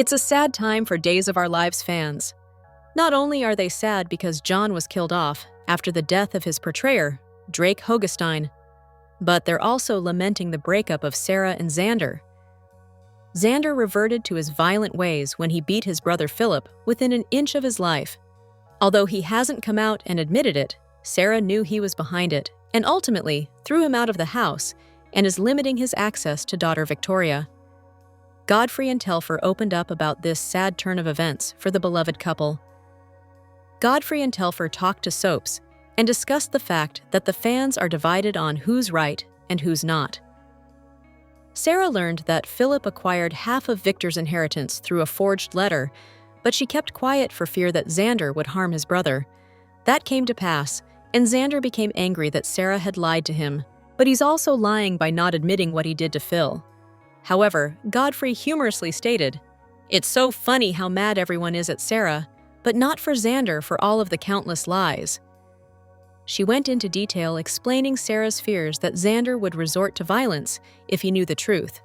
It's a sad time for Days of Our Lives fans. Not only are they sad because John was killed off after the death of his portrayer, Drake Hogestein, but they're also lamenting the breakup of Sarah and Xander. Xander reverted to his violent ways when he beat his brother Philip within an inch of his life. Although he hasn't come out and admitted it, Sarah knew he was behind it and ultimately threw him out of the house and is limiting his access to daughter Victoria. Godfrey and Telfer opened up about this sad turn of events for the beloved couple. Godfrey and Telfer talked to Soaps and discussed the fact that the fans are divided on who's right and who's not. Sarah learned that Philip acquired half of Victor's inheritance through a forged letter, but she kept quiet for fear that Xander would harm his brother. That came to pass, and Xander became angry that Sarah had lied to him, but he's also lying by not admitting what he did to Phil. However, Godfrey humorously stated, "It's so funny how mad everyone is at Sarah, but not for Xander for all of the countless lies." She went into detail explaining Sarah's fears that Xander would resort to violence if he knew the truth.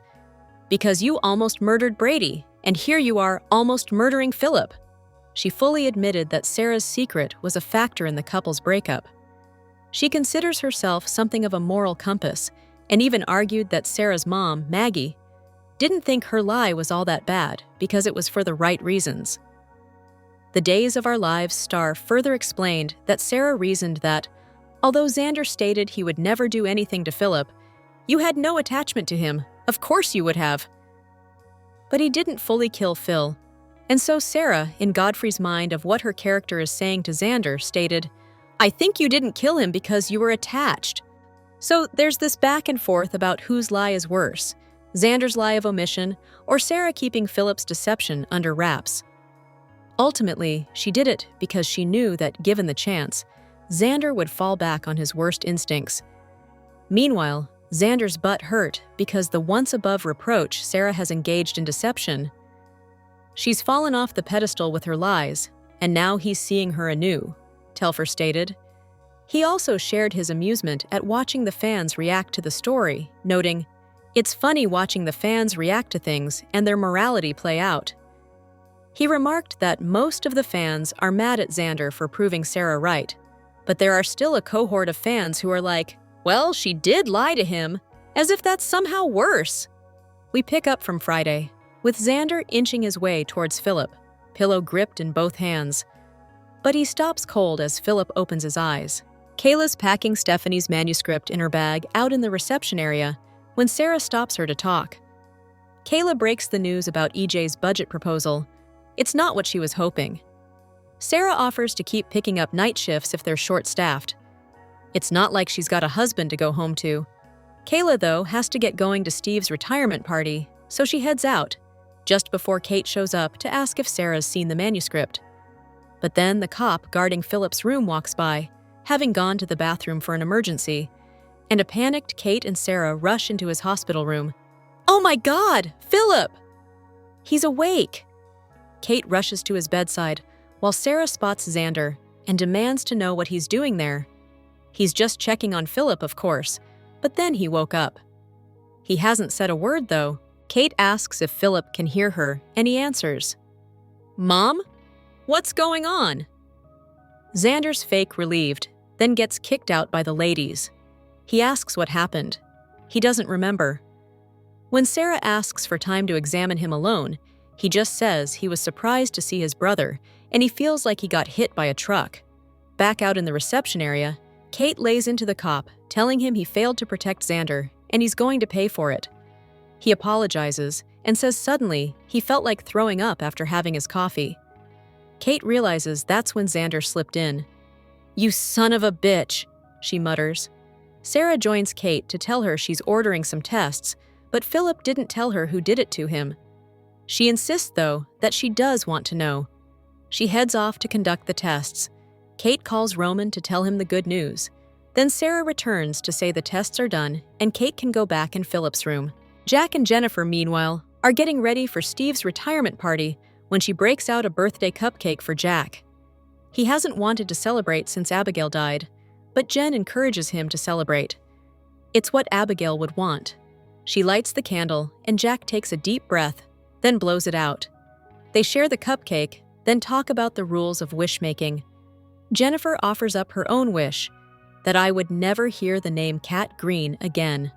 "Because you almost murdered Brady, and here you are almost murdering Philip." She fully admitted that Sarah's secret was a factor in the couple's breakup. She considers herself something of a moral compass, and even argued that Sarah's mom, Maggie, didn't think her lie was all that bad because it was for the right reasons. The Days of Our Lives star further explained that Sarah reasoned that, although Xander stated he would never do anything to Philip, "You had no attachment to him, of course you would have." But he didn't fully kill Phil, and so Sarah, in Godfrey's mind of what her character is saying to Xander, stated, "I think you didn't kill him because you were attached." So there's this back and forth about whose lie is worse, Xander's lie of omission or Sarah keeping Philip's deception under wraps. Ultimately, she did it because she knew that, given the chance, Xander would fall back on his worst instincts. Meanwhile, Xander's butt hurt because the once above reproach Sarah has engaged in deception. She's fallen off the pedestal with her lies, and now he's seeing her anew, Telfer stated. He also shared his amusement at watching the fans react to the story, noting, "It's funny watching the fans react to things and their morality play out." He remarked that most of the fans are mad at Xander for proving Sarah right, but there are still a cohort of fans who are like, "Well, she did lie to him," as if that's somehow worse. We pick up from Friday, with Xander inching his way towards Philip, pillow gripped in both hands. But he stops cold as Philip opens his eyes. Kayla's packing Stephanie's manuscript in her bag out in the reception area when Sarah stops her to talk. Kayla breaks the news about EJ's budget proposal. It's not what she was hoping. Sarah offers to keep picking up night shifts if they're short-staffed. It's not like she's got a husband to go home to. Kayla, though, has to get going to Steve's retirement party, so she heads out, just before Kate shows up to ask if Sarah's seen the manuscript. But then the cop guarding Philip's room walks by, having gone to the bathroom for an emergency, and a panicked Kate and Sarah rush into his hospital room. "Oh my God, Philip!" "He's awake!" Kate rushes to his bedside, while Sarah spots Xander and demands to know what he's doing there. He's just checking on Philip, of course, but then he woke up. He hasn't said a word, though. Kate asks if Philip can hear her, and he answers, "Mom? What's going on?" Xander's fake relieved, then gets kicked out by the ladies. He asks what happened. He doesn't remember. When Sarah asks for time to examine him alone, he just says he was surprised to see his brother, and he feels like he got hit by a truck. Back out in the reception area, Kate lays into the cop, telling him he failed to protect Xander, and he's going to pay for it. He apologizes and says suddenly he felt like throwing up after having his coffee. Kate realizes that's when Xander slipped in. "You son of a bitch," she mutters. Sarah joins Kate to tell her she's ordering some tests, but Philip didn't tell her who did it to him. She insists, though, that she does want to know. She heads off to conduct the tests. Kate calls Roman to tell him the good news. Then Sarah returns to say the tests are done and Kate can go back in Philip's room. Jack and Jennifer, meanwhile, are getting ready for Steve's retirement party when she breaks out a birthday cupcake for Jack. He hasn't wanted to celebrate since Abigail died, but Jen encourages him to celebrate. It's what Abigail would want. She lights the candle, and Jack takes a deep breath, then blows it out. They share the cupcake, then talk about the rules of wish-making. Jennifer offers up her own wish, that I would never hear the name Cat Green again.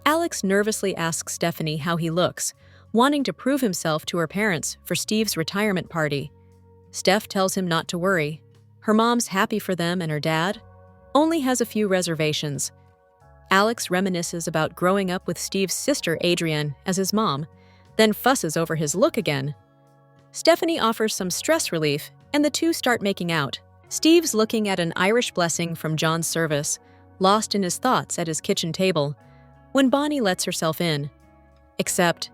Alex nervously asks Stephanie how he looks, wanting to prove himself to her parents for Steve's retirement party. Steph tells him not to worry. Her mom's happy for them, and her dad only has a few reservations. Alex reminisces about growing up with Steve's sister Adrienne as his mom, then fusses over his look again. Stephanie offers some stress relief, and the two start making out. Steve's looking at an Irish blessing from John's service, lost in his thoughts at his kitchen table, when Bonnie lets herself in. Except,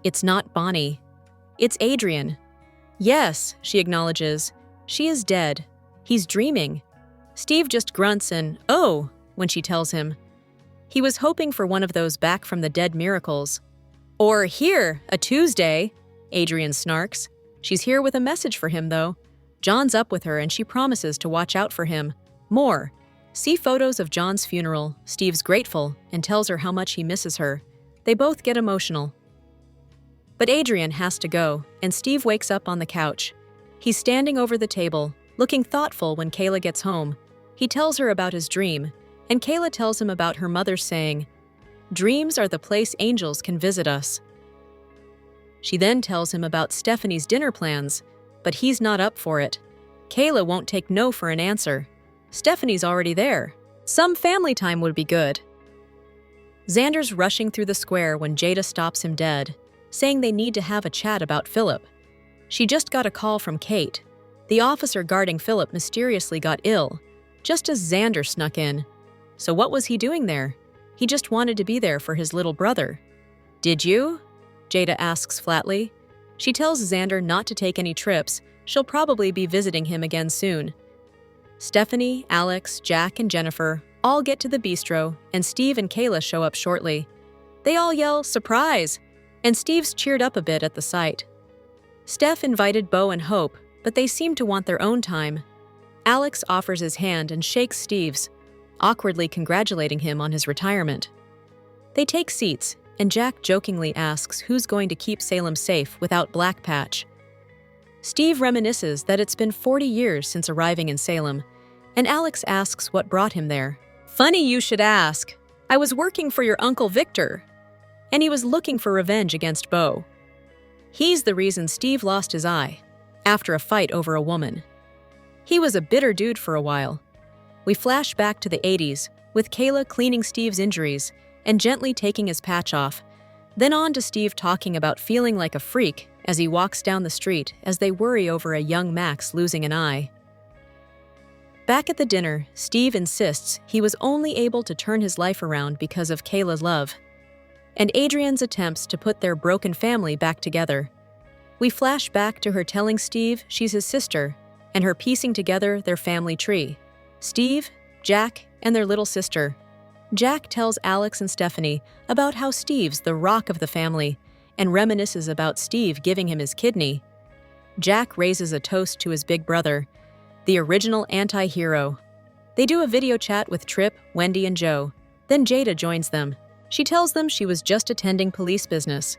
it's not Bonnie. It's Adrienne. Yes, she acknowledges. She is dead. He's dreaming. Steve just grunts and, oh, when she tells him. He was hoping for one of those back-from-the-dead miracles. Or here, a Tuesday, Adrienne snarks. She's here with a message for him, though. John's up with her and she promises to watch out for him. More. See photos of John's funeral. Steve's grateful and tells her how much he misses her. They both get emotional. But Adrienne has to go, and Steve wakes up on the couch. He's standing over the table, looking thoughtful when Kayla gets home. He tells her about his dream, and Kayla tells him about her mother saying, "Dreams are the place angels can visit us." She then tells him about Stephanie's dinner plans, but he's not up for it. Kayla won't take no for an answer. Stephanie's already there. Some family time would be good. Xander's rushing through the square when Jada stops him dead, saying they need to have a chat about Philip. She just got a call from Kate. The officer guarding Philip mysteriously got ill, just as Xander snuck in. So what was he doing there? He just wanted to be there for his little brother. Did you? Jada asks flatly. She tells Xander not to take any trips. She'll probably be visiting him again soon. Stephanie, Alex, Jack, and Jennifer all get to the bistro, and Steve and Kayla show up shortly. They all yell, "Surprise!" and Steve's cheered up a bit at the sight. Steph invited Bo and Hope, but they seem to want their own time. Alex offers his hand and shakes Steve's, awkwardly congratulating him on his retirement. They take seats, and Jack jokingly asks who's going to keep Salem safe without Black Patch. Steve reminisces that it's been 40 years since arriving in Salem, and Alex asks what brought him there. "Funny you should ask. I was working for your Uncle Victor, and he was looking for revenge against Bo. He's the reason Steve lost his eye, after a fight over a woman. He was a bitter dude for a while." We flash back to the 80s, with Kayla cleaning Steve's injuries and gently taking his patch off, then on to Steve talking about feeling like a freak as he walks down the street as they worry over a young Max losing an eye. Back at the dinner, Steve insists he was only able to turn his life around because of Kayla's love, and Adrienne's attempts to put their broken family back together. We flash back to her telling Steve she's his sister, and her piecing together their family tree. Steve, Jack, and their little sister. Jack tells Alex and Stephanie about how Steve's the rock of the family and reminisces about Steve giving him his kidney. Jack raises a toast to his big brother, the original anti-hero. They do a video chat with Trip, Wendy, and Joe. Then Jada joins them. She tells them she was just attending police business.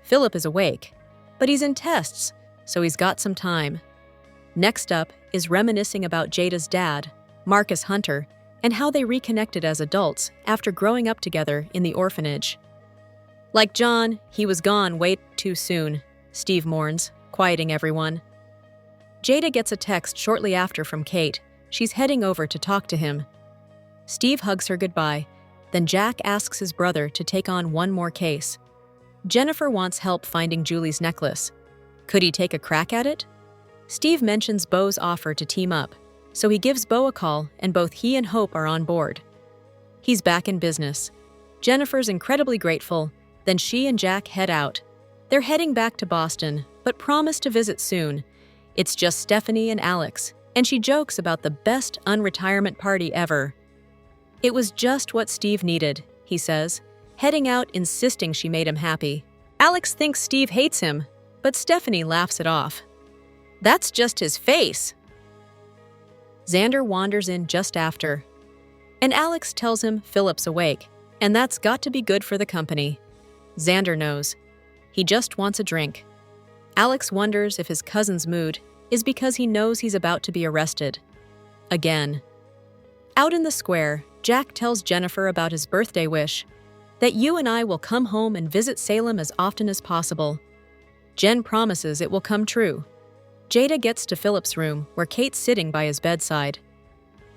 Philip is awake, but he's in tests, so he's got some time. Next up is reminiscing about Jada's dad, Marcus Hunter, and how they reconnected as adults after growing up together in the orphanage. Like John, he was gone way too soon, Steve mourns, quieting everyone. Jada gets a text shortly after from Kate. She's heading over to talk to him. Steve hugs her goodbye, then Jack asks his brother to take on one more case. Jennifer wants help finding Julie's necklace. Could he take a crack at it? Steve mentions Bo's offer to team up, so he gives Bo a call, and both he and Hope are on board. He's back in business. Jennifer's incredibly grateful, then she and Jack head out. They're heading back to Boston, but promise to visit soon. It's just Stephanie and Alex, and she jokes about the best unretirement party ever. It was just what Steve needed, he says, heading out insisting she made him happy. Alex thinks Steve hates him, but Stephanie laughs it off. That's just his face. Xander wanders in just after, and Alex tells him Philip's awake, and that's got to be good for the company. Xander knows. He just wants a drink. Alex wonders if his cousin's mood is because he knows he's about to be arrested. Again. Out in the square, Jack tells Jennifer about his birthday wish, that you and I will come home and visit Salem as often as possible. Jen promises it will come true. Jada gets to Philip's room, where Kate's sitting by his bedside.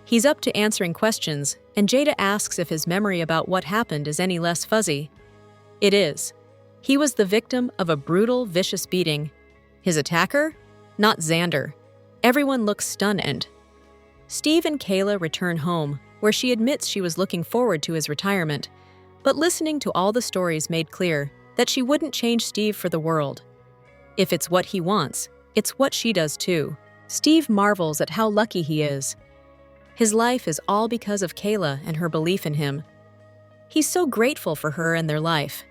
He's up to answering questions, and Jada asks if his memory about what happened is any less fuzzy. It is. He was the victim of a brutal, vicious beating. His attacker? Not Xander. Everyone looks stunned. Steve and Kayla return home, where she admits she was looking forward to his retirement, but listening to all the stories made clear that she wouldn't change Steve for the world. If it's what he wants, it's what she does too. Steve marvels at how lucky he is. His life is all because of Kayla and her belief in him. He's so grateful for her and their life.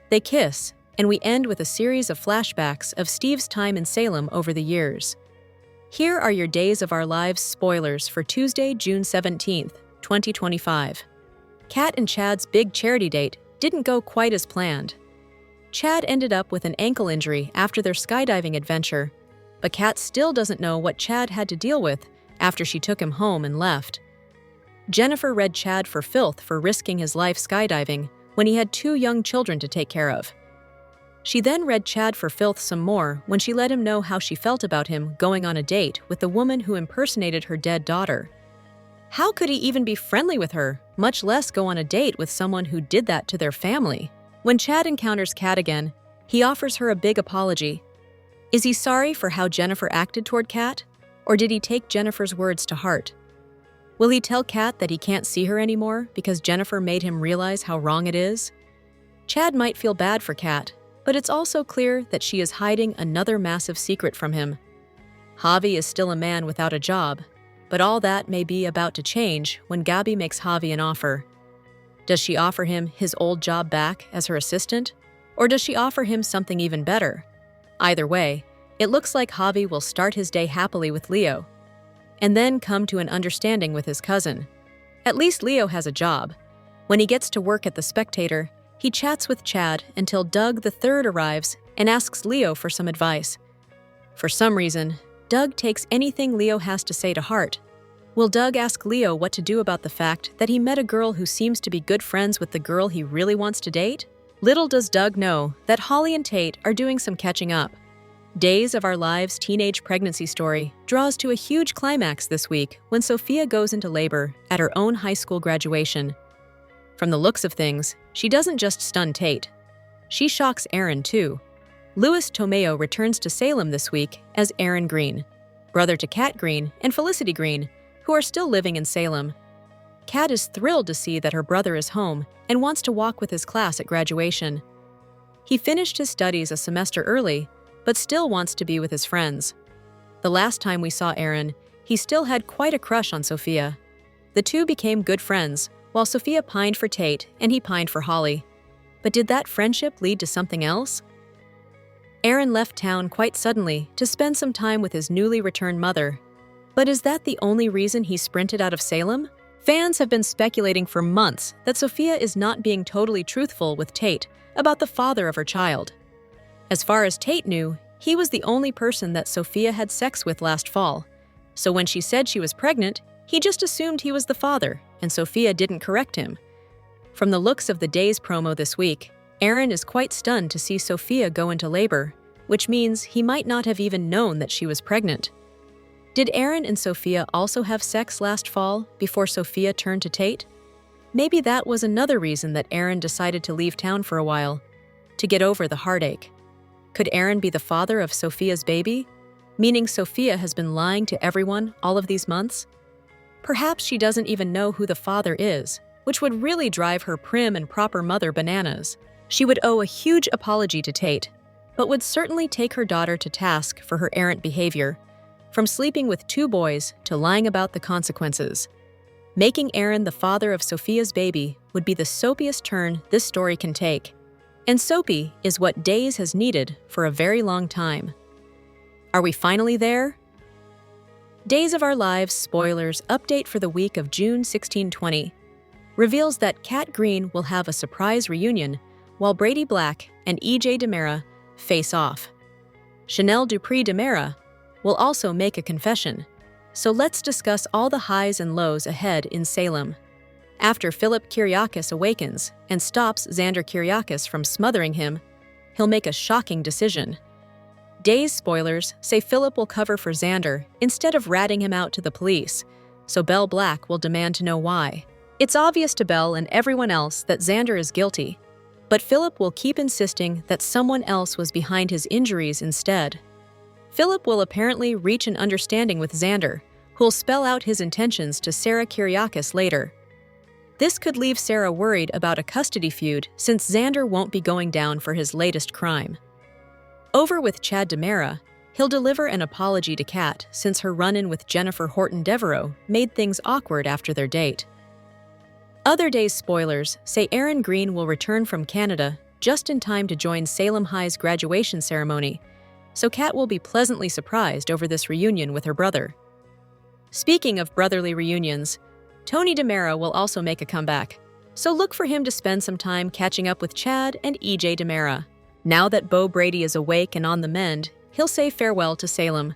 They kiss, and we end with a series of flashbacks of Steve's time in Salem over the years. Here are your Days of Our Lives spoilers for Tuesday, June 17th, 2025. Cat and Chad's big charity date didn't go quite as planned. Chad ended up with an ankle injury after their skydiving adventure, but Cat still doesn't know what Chad had to deal with after she took him home and left. Jennifer read Chad for filth for risking his life skydiving when he had 2 young children to take care of. She then read Chad for filth some more when she let him know how she felt about him going on a date with the woman who impersonated her dead daughter. How could he even be friendly with her, much less go on a date with someone who did that to their family? When Chad encounters Cat again, he offers her a big apology. Is he sorry for how Jennifer acted toward Cat, or did he take Jennifer's words to heart? Will he tell Cat that he can't see her anymore because Jennifer made him realize how wrong it is? Chad might feel bad for Cat, but it's also clear that she is hiding another massive secret from him. Javi is still a man without a job, but all that may be about to change when Gabby makes Javi an offer. Does she offer him his old job back as her assistant, or does she offer him something even better? Either way, it looks like Javi will start his day happily with Leo, and then come to an understanding with his cousin. At least Leo has a job. When he gets to work at The Spectator, he chats with Chad until Doug the Third arrives and asks Leo for some advice. For some reason, Doug takes anything Leo has to say to heart. Will Doug ask Leo what to do about the fact that he met a girl who seems to be good friends with the girl he really wants to date? Little does Doug know that Holly and Tate are doing some catching up. Days of Our Lives' teenage pregnancy story draws to a huge climax this week when Sophia goes into labor at her own high school graduation. From the looks of things, she doesn't just stun Tate. She shocks Aaron too. Louis Tomeo returns to Salem this week as Aaron Green, brother to Cat Green and Felicity Green, who are still living in Salem. Cat is thrilled to see that her brother is home and wants to walk with his class at graduation. He finished his studies a semester early, but still wants to be with his friends. The last time we saw Aaron, he still had quite a crush on Sophia. The two became good friends, while Sophia pined for Tate and he pined for Holly. But did that friendship lead to something else? Aaron left town quite suddenly to spend some time with his newly returned mother. But is that the only reason he sprinted out of Salem? Fans have been speculating for months that Sophia is not being totally truthful with Tate about the father of her child. As far as Tate knew, he was the only person that Sophia had sex with last fall. So when she said she was pregnant, he just assumed he was the father, and Sophia didn't correct him. From the looks of the Days promo this week, Aaron is quite stunned to see Sophia go into labor, which means he might not have even known that she was pregnant. Did Aaron and Sophia also have sex last fall before Sophia turned to Tate? Maybe that was another reason that Aaron decided to leave town for a while, to get over the heartache. Could Aaron be the father of Sophia's baby, meaning Sophia has been lying to everyone all of these months? Perhaps she doesn't even know who the father is, which would really drive her prim and proper mother bananas. She would owe a huge apology to Tate, but would certainly take her daughter to task for her errant behavior, from sleeping with 2 boys to lying about the consequences. Making Aaron the father of Sophia's baby would be the soapiest turn this story can take. And soapy is what Days has needed for a very long time. Are we finally there? Days of Our Lives spoilers update for the week of June 1620 reveals that Cat Green will have a surprise reunion while Brady Black and EJ DiMera face off. Chanel Dupree Demera will also make a confession. So let's discuss all the highs and lows ahead in Salem. After Philip Kyriakis awakens and stops Xander Kyriakis from smothering him, he'll make a shocking decision. Days spoilers say Philip will cover for Xander instead of ratting him out to the police, so Belle Black will demand to know why. It's obvious to Belle and everyone else that Xander is guilty, but Philip will keep insisting that someone else was behind his injuries instead. Philip will apparently reach an understanding with Xander, who'll spell out his intentions to Sarah Kyriakis later. This could leave Sarah worried about a custody feud since Xander won't be going down for his latest crime. Over with Chad Demera, he'll deliver an apology to Cat since her run-in with Jennifer Horton Devereaux made things awkward after their date. Other Days spoilers say Aaron Green will return from Canada just in time to join Salem High's graduation ceremony, so Cat will be pleasantly surprised over this reunion with her brother. Speaking of brotherly reunions, Tony Demera will also make a comeback, so look for him to spend some time catching up with Chad and EJ Demera. Now that Beau Brady is awake and on the mend, he'll say farewell to Salem.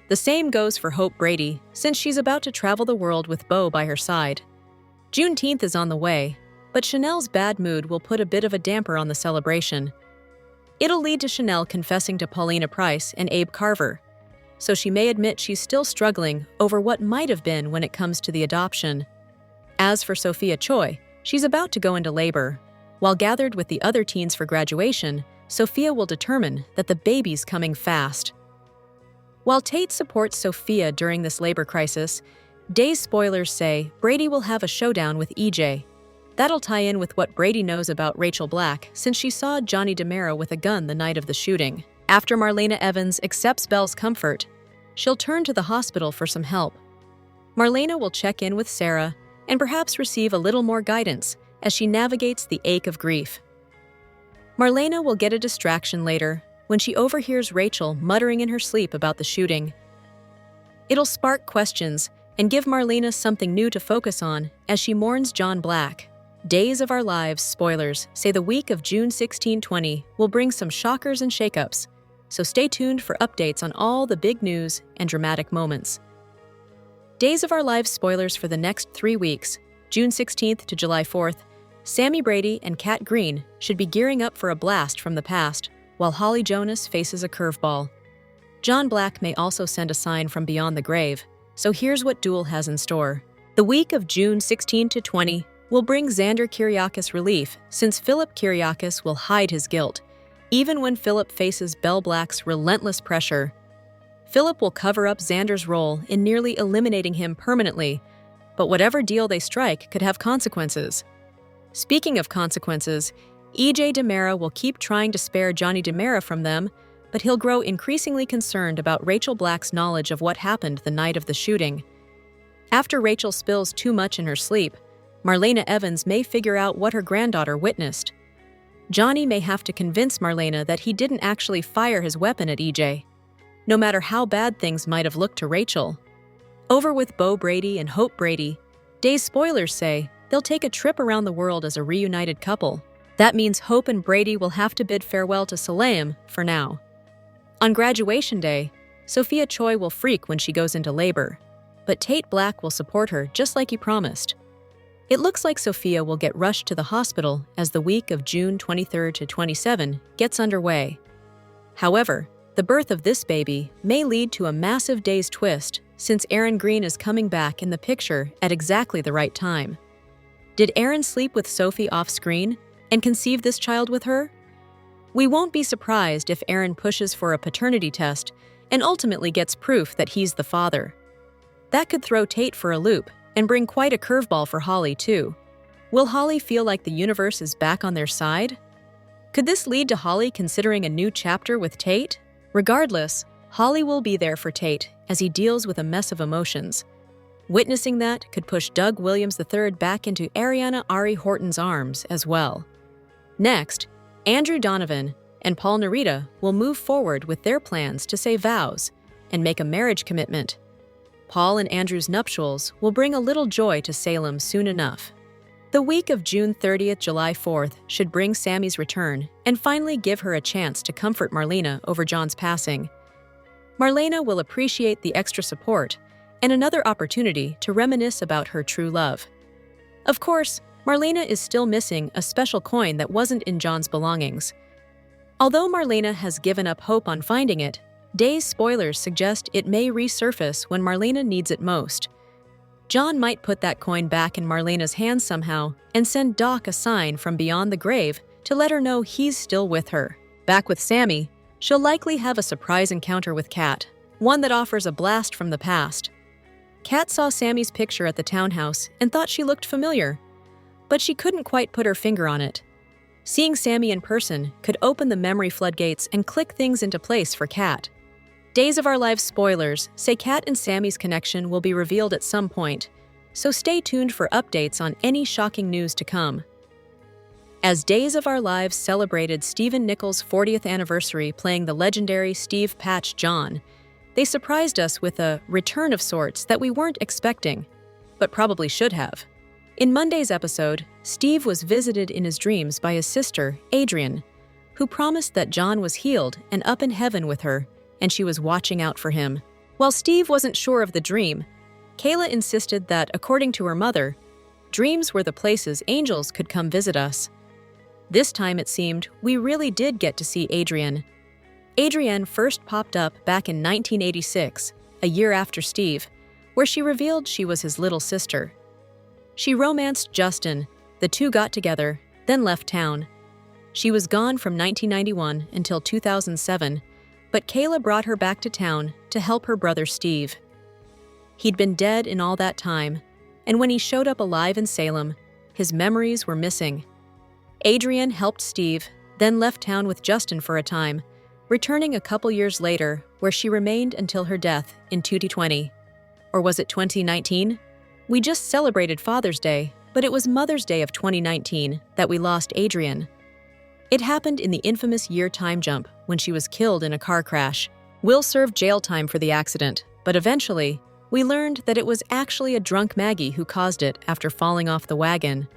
The same goes for Hope Brady, since she's about to travel the world with Beau by her side. Juneteenth is on the way, but Chanel's bad mood will put a bit of a damper on the celebration. It'll lead to Chanel confessing to Paulina Price and Abe Carver, so she may admit she's still struggling over what might have been when it comes to the adoption. As for Sophia Choi, she's about to go into labor. While gathered with the other teens for graduation, Sophia will determine that the baby's coming fast. While Tate supports Sophia during this labor crisis, Days spoilers say Brady will have a showdown with EJ. That'll tie in with what Brady knows about Rachel Black since she saw Johnny Demera with a gun the night of the shooting. After Marlena Evans accepts Belle's comfort, she'll turn to the hospital for some help. Marlena will check in with Sarah and perhaps receive a little more guidance as she navigates the ache of grief. Marlena will get a distraction later when she overhears Rachel muttering in her sleep about the shooting. It'll spark questions and give Marlena something new to focus on as she mourns John Black. Days of Our Lives spoilers say the week of June 16, 20 will bring some shockers and shakeups, so stay tuned for updates on all the big news and dramatic moments. Days of Our Lives spoilers for the next 3 weeks, June 16th to July 4th, Sammy Brady and Kat Green should be gearing up for a blast from the past, while Holly Jonas faces a curveball. John Black may also send a sign from beyond the grave, so here's what DOOL has in store. The week of June 16 to 20 will bring Xander Kyriakis relief since Philip Kyriakis will hide his guilt, even when Philip faces Belle Black's relentless pressure. Philip will cover up Xander's role in nearly eliminating him permanently, but whatever deal they strike could have consequences. Speaking of consequences, EJ Demera will keep trying to spare Johnny Demera from them, but he'll grow increasingly concerned about Rachel Black's knowledge of what happened the night of the shooting. After Rachel spills too much in her sleep, Marlena Evans may figure out what her granddaughter witnessed. Johnny may have to convince Marlena that he didn't actually fire his weapon at EJ, no matter how bad things might have looked to Rachel. Over with Beau Brady and Hope Brady, Days spoilers say they'll take a trip around the world as a reunited couple. That means Hope and Brady will have to bid farewell to Salem for now. On graduation day, Sophia Choi will freak when she goes into labor, but Tate Black will support her just like he promised. It looks like Sophia will get rushed to the hospital as the week of June 23 to 27 gets underway. However, the birth of this baby may lead to a massive Days twist since Aaron Green is coming back in the picture at exactly the right time. Did Aaron sleep with Sophie off-screen and conceive this child with her? We won't be surprised if Aaron pushes for a paternity test and ultimately gets proof that he's the father. That could throw Tate for a loop and bring quite a curveball for Holly, too. Will Holly feel like the universe is back on their side? Could this lead to Holly considering a new chapter with Tate? Regardless, Holly will be there for Tate as he deals with a mess of emotions. Witnessing that could push Doug Williams III back into Ariana Ari Horton's arms as well. Next, Andrew Donovan and Paul Narita will move forward with their plans to say vows and make a marriage commitment. Paul and Andrew's nuptials will bring a little joy to Salem soon enough. The week of June 30th, July 4th should bring Sammy's return and finally give her a chance to comfort Marlena over John's passing. Marlena will appreciate the extra support and another opportunity to reminisce about her true love. Of course, Marlena is still missing a special coin that wasn't in John's belongings. Although Marlena has given up hope on finding it, Day's spoilers suggest it may resurface when Marlena needs it most. John might put that coin back in Marlena's hands somehow and send Doc a sign from beyond the grave to let her know he's still with her. Back with Sammy, she'll likely have a surprise encounter with Cat, one that offers a blast from the past. Cat saw Sammy's picture at the townhouse and thought she looked familiar, but she couldn't quite put her finger on it. Seeing Sammy in person could open the memory floodgates and click things into place for Cat. Days of Our Lives spoilers say Cat and Sammy's connection will be revealed at some point, so stay tuned for updates on any shocking news to come. As Days of Our Lives celebrated Stephen Nichols' 40th anniversary playing the legendary Steve Patch John, they surprised us with a return of sorts that we weren't expecting, but probably should have. In Monday's episode, Steve was visited in his dreams by his sister, Adrian, who promised that John was healed and up in heaven with her, and she was watching out for him. While Steve wasn't sure of the dream, Kayla insisted that, according to her mother, dreams were the places angels could come visit us. This time, it seemed, we really did get to see Adrian. Adrienne first popped up back in 1986, a year after Steve, where she revealed she was his little sister. She romanced Justin, the two got together, then left town. She was gone from 1991 until 2007, but Kayla brought her back to town to help her brother Steve. He'd been dead in all that time, and when he showed up alive in Salem, his memories were missing. Adrienne helped Steve, then left town with Justin for a time, returning a couple years later, where she remained until her death in 2020. Or was it 2019? We just celebrated Father's Day, but it was Mother's Day of 2019 that we lost Adrienne. It happened in the infamous year time jump when she was killed in a car crash. Will served jail time for the accident, but eventually, we learned that it was actually a drunk Maggie who caused it after falling off the wagon.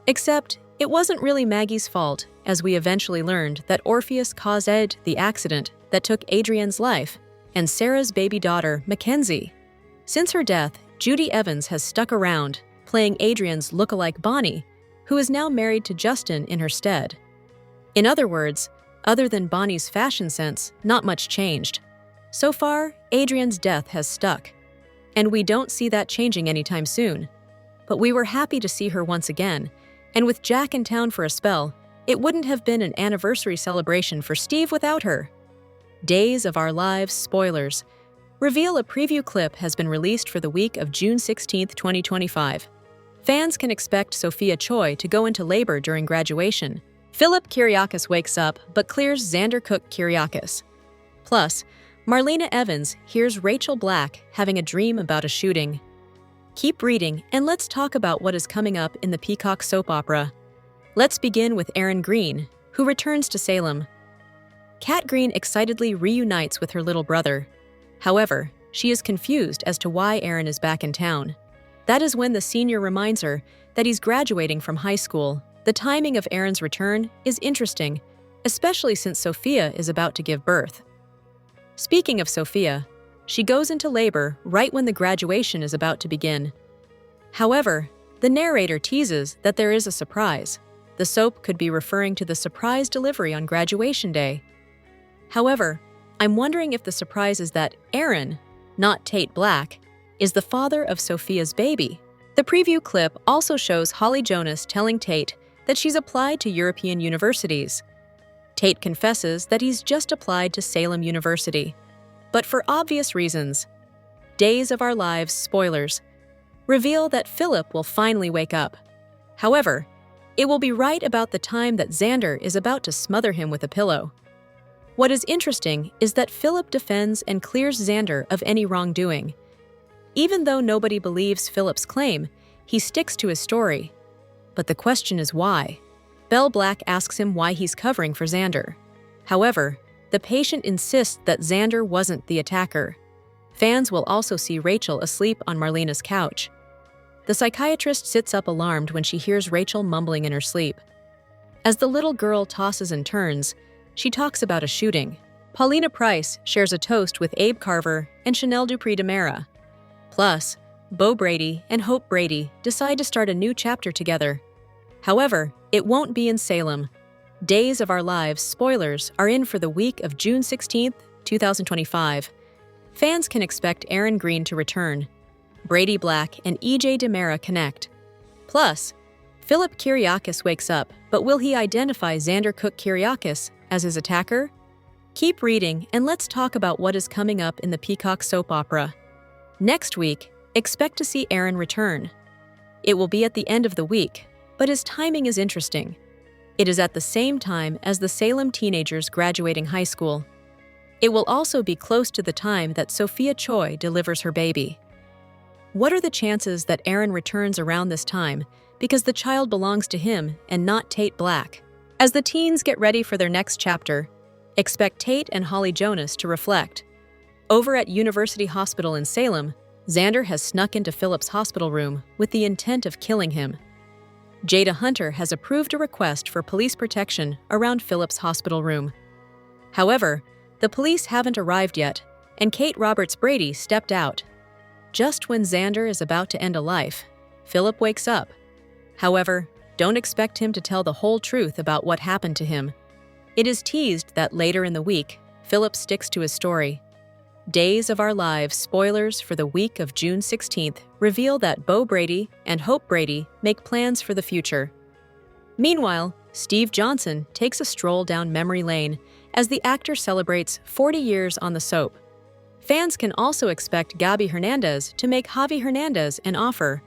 Except, it wasn't really Maggie's fault, as we eventually learned that Orpheus caused the accident that took Adrienne's life and Sarah's baby daughter, Mackenzie. Since her death, Judy Evans has stuck around, playing Adrienne's look-alike Bonnie, who is now married to Justin in her stead. In other words, other than Bonnie's fashion sense, not much changed. So far, Adrienne's death has stuck, and we don't see that changing anytime soon. But we were happy to see her once again, and with Jack in town for a spell, it wouldn't have been an anniversary celebration for Steve without her. Days of Our Lives spoilers reveal a preview clip has been released for the week of June 16, 2025. Fans can expect Sophia Choi to go into labor during graduation. Philip Kyriakis wakes up but clears Xander Cook Kyriakis. Plus, Marlena Evans hears Rachel Black having a dream about a shooting. Keep reading and let's talk about what is coming up in the Peacock soap opera. Let's begin with Erin Green, who returns to Salem. Cat Green excitedly reunites with her little brother. However, she is confused as to why Erin is back in town. That is when the senior reminds her that he's graduating from high school. The timing of Erin's return is interesting, especially since Sophia is about to give birth. Speaking of Sophia, she goes into labor right when the graduation is about to begin. However, the narrator teases that there is a surprise. The soap could be referring to the surprise delivery on graduation day. However, I'm wondering if the surprise is that Erin, not Tate Black, is the father of Sophia's baby. The preview clip also shows Holly Jonas telling Tate that she's applied to European universities. Tate confesses that he's just applied to Salem University, but for obvious reasons. Days of Our Lives spoilers reveal that Philip will finally wake up. However, it will be right about the time that Xander is about to smother him with a pillow. What is interesting is that Philip defends and clears Xander of any wrongdoing. Even though nobody believes Philip's claim, he sticks to his story. But the question is why. Belle Black asks him why he's covering for Xander. However, the patient insists that Xander wasn't the attacker. Fans will also see Rachel asleep on Marlena's couch. the psychiatrist sits up alarmed when she hears Rachel mumbling in her sleep. As the little girl tosses and turns, she talks about a shooting. Paulina Price shares a toast with Abe Carver and Chanel Dupree DeMera. Plus, Bo Brady and Hope Brady decide to start a new chapter together. However, it won't be in Salem. Days of Our Lives spoilers are in for the week of June 16, 2025. Fans can expect Aaron Green to return. Brady Black and EJ DeMera connect. Plus, Philip Kyriakis wakes up, but will he identify Xander Cook Kyriakis as his attacker? Keep reading and let's talk about what is coming up in the Peacock soap opera. Next week, expect to see Aaron return. It will be at the end of the week, but his timing is interesting. It is at the same time as the Salem teenagers graduating high school. It will also be close to the time that Sophia Choi delivers her baby. What are the chances that Aaron returns around this time because the child belongs to him and not Tate Black? As the teens get ready for their next chapter, expect Tate and Holly Jonas to reflect. Over at University Hospital in Salem, Xander has snuck into Philip's hospital room with the intent of killing him. Jada Hunter has approved a request for police protection around Philip's hospital room. However, the police haven't arrived yet, and Kate Roberts Brady stepped out. Just when Xander is about to end a life, Philip wakes up. However, don't expect him to tell the whole truth about what happened to him. It is teased that later in the week, Philip sticks to his story. Days of Our Lives spoilers for the week of June 16th reveal that Bo Brady and Hope Brady make plans for the future. Meanwhile, Steve Johnson takes a stroll down memory lane as the actor celebrates 40 years on the soap. Fans can also expect Gabi Hernandez to make Javi Hernandez an offer.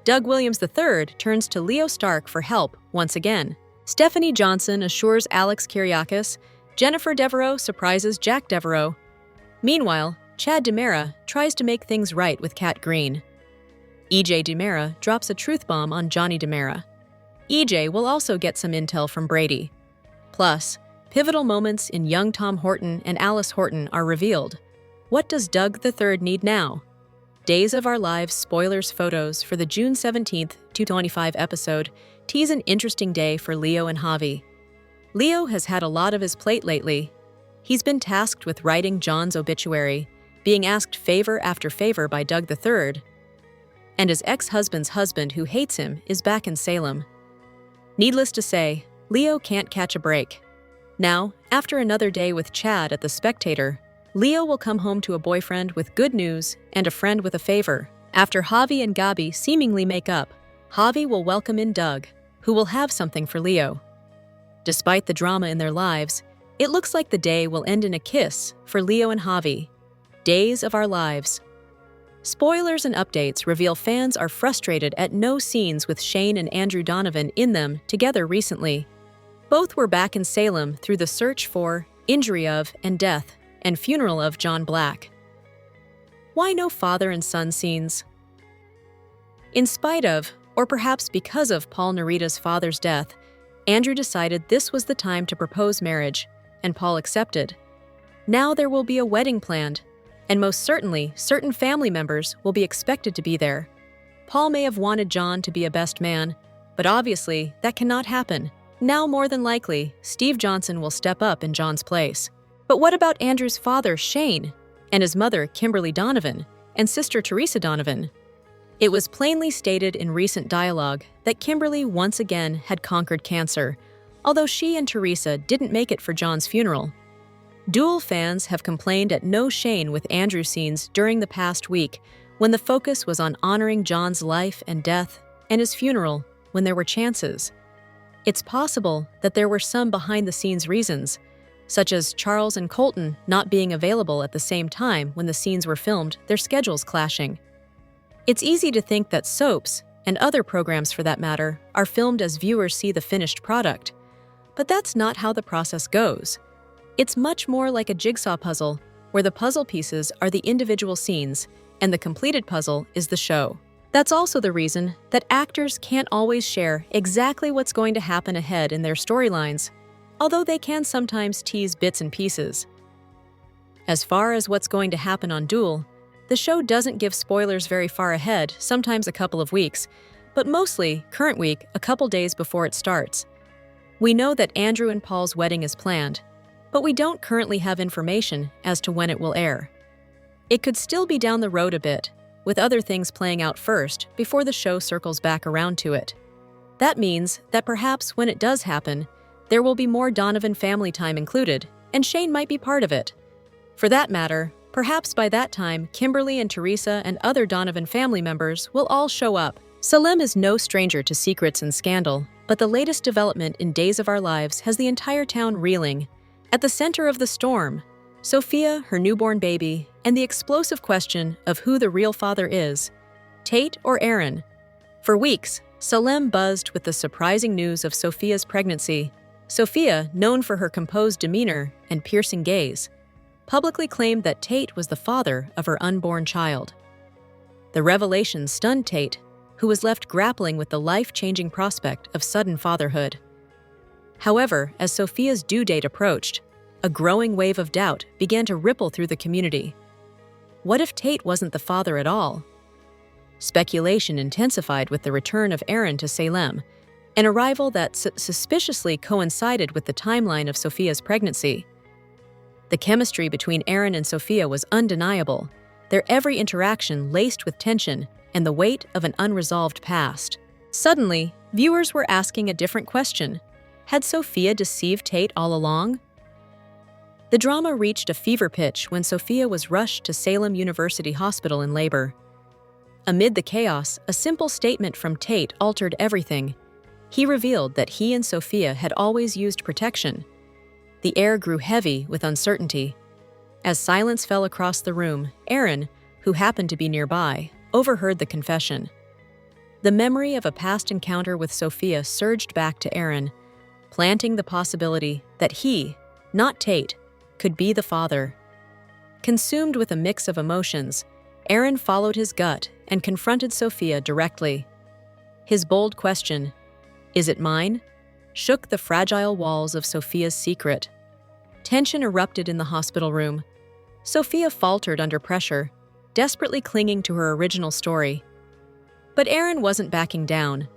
Doug Williams III turns to Leo Stark for help once again. Stephanie Johnson assures Alex Kyriakis. Jennifer Devereaux surprises Jack Devereaux. Meanwhile, Chad DeMera tries to make things right with Kat Green. EJ DeMera drops a truth bomb on Johnny DeMera. EJ will also get some intel from Brady. Plus, pivotal moments in young Tom Horton and Alice Horton are revealed. What does Doug III need now? Days of Our Lives spoilers photos for the June 17th, 2025 episode tease an interesting day for Leo and Javi. Leo has had a lot of his plate lately. He's been tasked with writing John's obituary, being asked favor after favor by Doug III, and his ex-husband's husband who hates him is back in Salem. Needless to say, Leo can't catch a break. Now, after another day with Chad at The Spectator, Leo will come home to a boyfriend with good news and a friend with a favor. After Javi and Gabi seemingly make up, Javi will welcome in Doug, who will have something for Leo. Despite the drama in their lives, it looks like the day will end in a kiss for Leo and Javi. Days of Our Lives. Spoilers and updates reveal fans are frustrated at no scenes with Shane and Andrew Donovan in them together recently. Both were back in Salem through the search for, injury of, and death, and funeral of John Black. Why no father and son scenes? In spite of, or perhaps because of Paul Narita's father's death, Andrew decided this was the time to propose marriage, and Paul accepted. Now there will be a wedding planned, and most certainly certain family members will be expected to be there. Paul may have wanted John to be a best man, but obviously that cannot happen. Now more than likely, Steve Johnson will step up in John's place. But what about Andrew's father, Shane, and his mother, Kimberly Donovan, and sister Teresa Donovan? It was plainly stated in recent dialogue that Kimberly once again had conquered cancer, although she and Teresa didn't make it for John's funeral. DOOL fans have complained at no Shane with Andrew scenes during the past week when the focus was on honoring John's life and death and his funeral when there were chances. It's possible that there were some behind-the-scenes reasons, such as Charles and Colton not being available at the same time when the scenes were filmed, their schedules clashing. It's easy to think that soaps, and other programs for that matter, are filmed as viewers see the finished product. But that's not how the process goes. It's much more like a jigsaw puzzle, where the puzzle pieces are the individual scenes, and the completed puzzle is the show. That's also the reason that actors can't always share exactly what's going to happen ahead in their storylines, although they can sometimes tease bits and pieces. As far as what's going to happen on DOOL, The show doesn't give spoilers very far ahead, sometimes a couple of weeks, but mostly, current week, a couple days before it starts. We know that Andrew and Paul's wedding is planned, but we don't currently have information as to when it will air. It could still be down the road a bit, with other things playing out first before the show circles back around to it. That means that perhaps when it does happen, there will be more Donovan family time included, and Shane might be part of it. For that matter, perhaps by that time, Kimberly and Teresa and other Donovan family members will all show up. Salim is no stranger to secrets and scandal, but the latest development in Days of Our Lives has the entire town reeling. At the center of the storm, Sophia, her newborn baby, and the explosive question of who the real father is, Tate or Aaron. For weeks, Salim buzzed with the surprising news of Sophia's pregnancy. Sophia, known for her composed demeanor and piercing gaze, publicly claimed that Tate was the father of her unborn child. The revelation stunned Tate, who was left grappling with the life-changing prospect of sudden fatherhood. However, as Sophia's due date approached, a growing wave of doubt began to ripple through the community. What if Tate wasn't the father at all? Speculation intensified with the return of Aaron to Salem, an arrival that suspiciously coincided with the timeline of Sophia's pregnancy. The chemistry between Aaron and Sophia was undeniable, their every interaction laced with tension and the weight of an unresolved past. Suddenly, viewers were asking a different question. Had Sophia deceived Tate all along? The drama reached a fever pitch when Sophia was rushed to Salem University Hospital in labor. Amid the chaos, a simple statement from Tate altered everything. He revealed that he and Sophia had always used protection. The air grew heavy with uncertainty. As silence fell across the room, Aaron, who happened to be nearby, overheard the confession. The memory of a past encounter with Sophia surged back to Aaron, planting the possibility that he, not Tate, could be the father. Consumed with a mix of emotions, Aaron followed his gut and confronted Sophia directly. His bold question, "Is it mine?" shook the fragile walls of Sophia's secret. Tension erupted in the hospital room. Sophia faltered under pressure, desperately clinging to her original story. But Aaron wasn't backing down.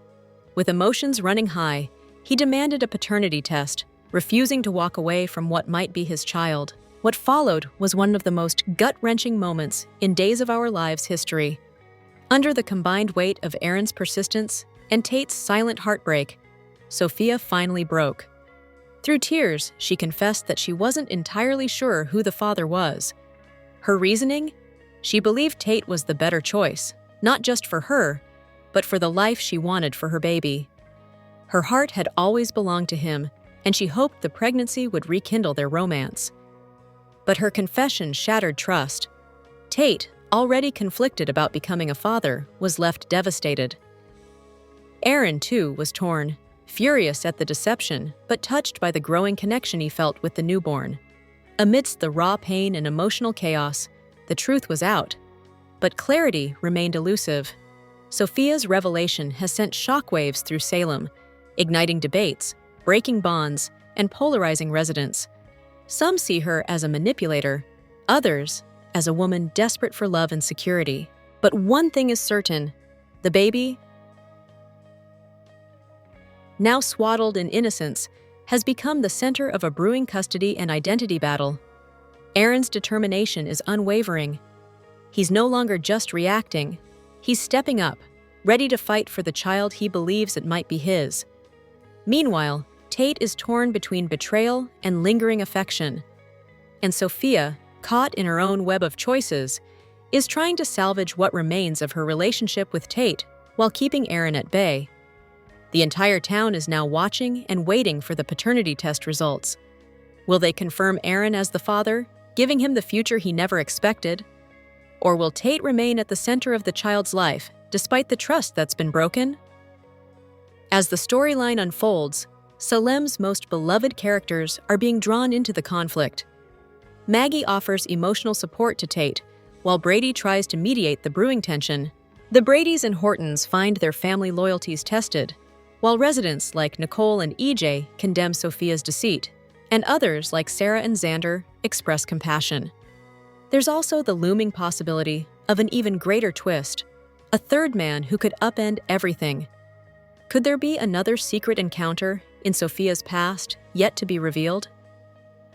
With emotions running high, he demanded a paternity test, refusing to walk away from what might be his child. What followed was one of the most gut-wrenching moments in Days of Our Lives history. Under the combined weight of Aaron's persistence and Tate's silent heartbreak, Sophia finally broke. Through tears, she confessed that she wasn't entirely sure who the father was. Her reasoning? She believed Tate was the better choice, not just for her, but for the life she wanted for her baby. Her heart had always belonged to him, and she hoped the pregnancy would rekindle their romance. But her confession shattered trust. Tate, already conflicted about becoming a father, was left devastated. Aaron, too, was torn, furious at the deception, but touched by the growing connection he felt with the newborn. Amidst the raw pain and emotional chaos, the truth was out, but clarity remained elusive. Sophia's revelation has sent shockwaves through Salem, igniting debates, breaking bonds, and polarizing residents. Some see her as a manipulator, others as a woman desperate for love and security. But one thing is certain: the baby, now swaddled in innocence, has become the center of a brewing custody and identity battle. Aaron's determination is unwavering. He's no longer just reacting. He's stepping up, ready to fight for the child he believes it might be his. Meanwhile, Tate is torn between betrayal and lingering affection. And Sophia, caught in her own web of choices, is trying to salvage what remains of her relationship with Tate while keeping Aaron at bay. The entire town is now watching and waiting for the paternity test results. Will they confirm Aaron as the father, giving him the future he never expected? Or will Tate remain at the center of the child's life, despite the trust that's been broken? As the storyline unfolds, Salem's most beloved characters are being drawn into the conflict. Maggie offers emotional support to Tate, while Brady tries to mediate the brewing tension. The Bradys and Hortons find their family loyalties tested, while residents like Nicole and EJ condemn Sophia's deceit, and others like Sarah and Xander express compassion. There's also the looming possibility of an even greater twist, a third man who could upend everything. Could there be another secret encounter in Sophia's past yet to be revealed?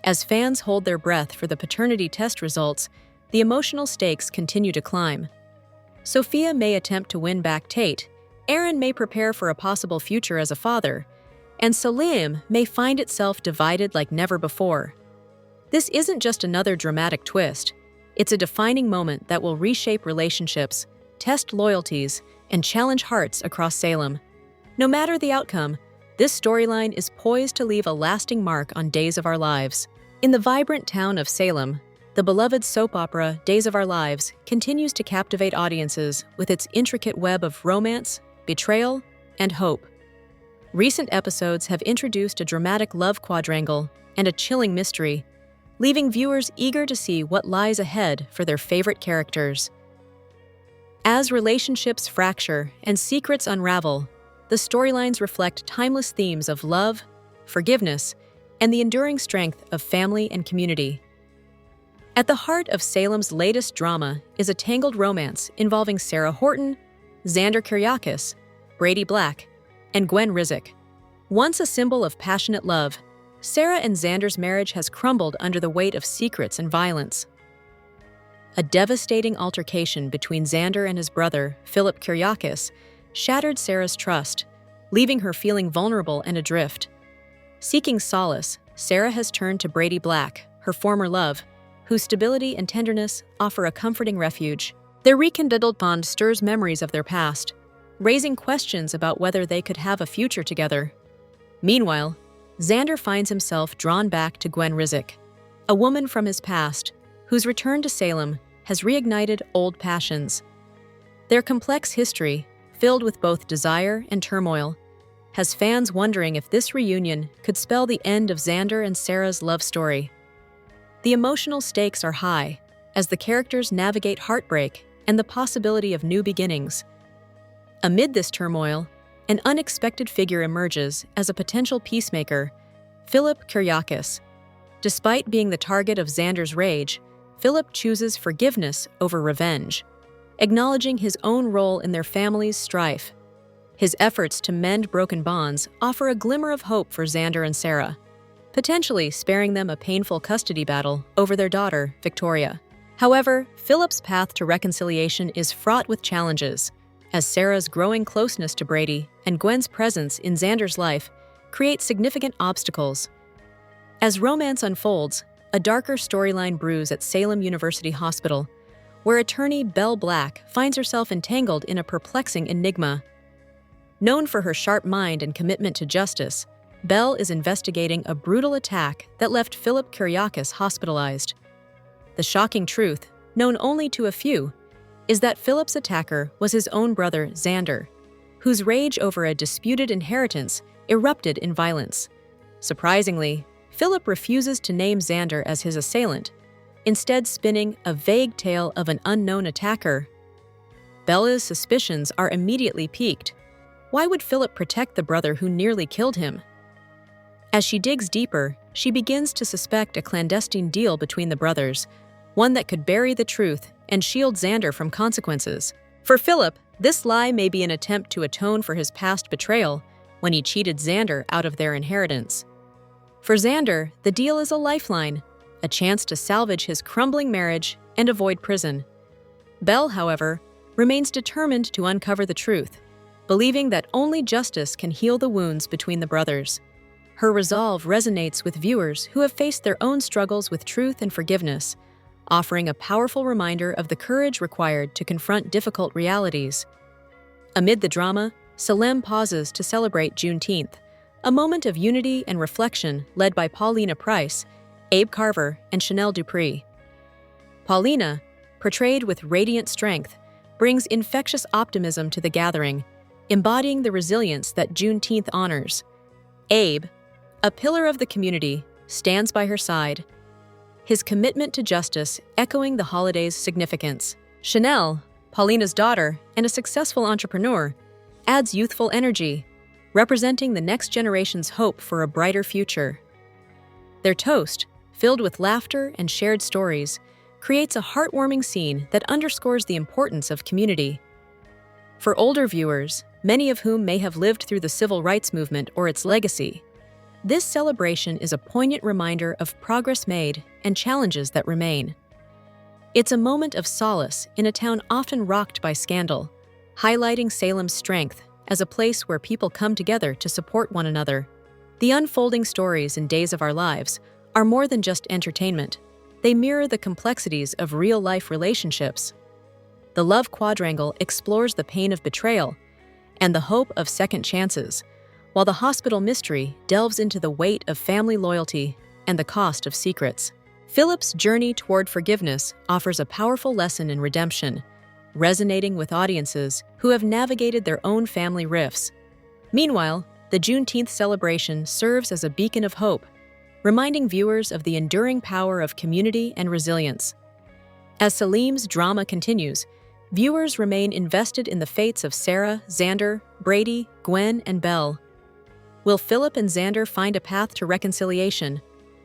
As fans hold their breath for the paternity test results, the emotional stakes continue to climb. Sophia may attempt to win back Tate, Aaron may prepare for a possible future as a father, and Salim may find itself divided like never before. This isn't just another dramatic twist. It's a defining moment that will reshape relationships, test loyalties, and challenge hearts across Salem. No matter the outcome, this storyline is poised to leave a lasting mark on Days of Our Lives. In the vibrant town of Salem, the beloved soap opera Days of Our Lives continues to captivate audiences with its intricate web of romance, betrayal, and hope. Recent episodes have introduced a dramatic love quadrangle and a chilling mystery, leaving viewers eager to see what lies ahead for their favorite characters. As relationships fracture and secrets unravel, the storylines reflect timeless themes of love, forgiveness, and the enduring strength of family and community. At the heart of Salem's latest drama is a tangled romance involving Sarah Horton, Xander Kyriakis, Brady Black, and Gwen Rizek. Once a symbol of passionate love, Sarah and Xander's marriage has crumbled under the weight of secrets and violence. A devastating altercation between Xander and his brother, Philip Kyriakis, shattered Sarah's trust, leaving her feeling vulnerable and adrift. Seeking solace, Sarah has turned to Brady Black, her former love, whose stability and tenderness offer a comforting refuge. Their rekindled bond stirs memories of their past, raising questions about whether they could have a future together. Meanwhile, Xander finds himself drawn back to Gwen Rizek, a woman from his past whose return to Salem has reignited old passions. Their complex history, filled with both desire and turmoil, has fans wondering if this reunion could spell the end of Xander and Sarah's love story. The emotional stakes are high as the characters navigate heartbreak and the possibility of new beginnings. Amid this turmoil, an unexpected figure emerges as a potential peacemaker, Philip Kyriakis. Despite being the target of Xander's rage, Philip chooses forgiveness over revenge, acknowledging his own role in their family's strife. His efforts to mend broken bonds offer a glimmer of hope for Xander and Sarah, potentially sparing them a painful custody battle over their daughter, Victoria. However, Philip's path to reconciliation is fraught with challenges, as Sarah's growing closeness to Brady and Gwen's presence in Xander's life create significant obstacles. As romance unfolds, a darker storyline brews at Salem University Hospital, where attorney Belle Black finds herself entangled in a perplexing enigma. Known for her sharp mind and commitment to justice, Belle is investigating a brutal attack that left Philip Kyriakis hospitalized. The shocking truth, known only to a few, is that Philip's attacker was his own brother, Xander, whose rage over a disputed inheritance erupted in violence. Surprisingly, Philip refuses to name Xander as his assailant, instead spinning a vague tale of an unknown attacker. Bella's suspicions are immediately piqued. Why would Philip protect the brother who nearly killed him? As she digs deeper, she begins to suspect a clandestine deal between the brothers, one that could bury the truth and shield Xander from consequences. For Philip, this lie may be an attempt to atone for his past betrayal when he cheated Xander out of their inheritance. For Xander, the deal is a lifeline, a chance to salvage his crumbling marriage and avoid prison. Belle, however, remains determined to uncover the truth, believing that only justice can heal the wounds between the brothers. Her resolve resonates with viewers who have faced their own struggles with truth and forgiveness, offering a powerful reminder of the courage required to confront difficult realities. Amid the drama, Salem pauses to celebrate Juneteenth, a moment of unity and reflection led by Paulina Price, Abe Carver, and Chanel Dupree. Paulina, portrayed with radiant strength, brings infectious optimism to the gathering, embodying the resilience that Juneteenth honors. Abe, a pillar of the community, stands by her side, his commitment to justice echoing the holiday's significance. Chanel, Paulina's daughter and a successful entrepreneur, adds youthful energy, representing the next generation's hope for a brighter future. Their toast, filled with laughter and shared stories, creates a heartwarming scene that underscores the importance of community. For older viewers, many of whom may have lived through the civil rights movement or its legacy, this celebration is a poignant reminder of progress made and challenges that remain. It's a moment of solace in a town often rocked by scandal, highlighting Salem's strength as a place where people come together to support one another. The unfolding stories in Days of Our Lives are more than just entertainment. They mirror the complexities of real-life relationships. The love quadrangle explores the pain of betrayal and the hope of second chances, while the hospital mystery delves into the weight of family loyalty and the cost of secrets. Philip's journey toward forgiveness offers a powerful lesson in redemption, resonating with audiences who have navigated their own family rifts. Meanwhile, the Juneteenth celebration serves as a beacon of hope, reminding viewers of the enduring power of community and resilience. As Salem's drama continues, viewers remain invested in the fates of Sarah, Xander, Brady, Gwen, and Belle. Will Philip and Xander find a path to reconciliation,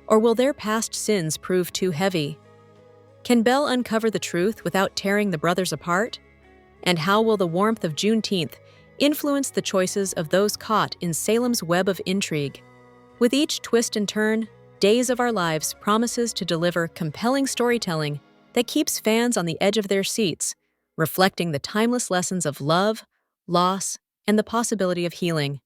or will their past sins prove too heavy? Can Belle uncover the truth without tearing the brothers apart? And how will the warmth of Juneteenth influence the choices of those caught in Salem's web of intrigue? With each twist and turn, Days of Our Lives promises to deliver compelling storytelling that keeps fans on the edge of their seats, reflecting the timeless lessons of love, loss, and the possibility of healing.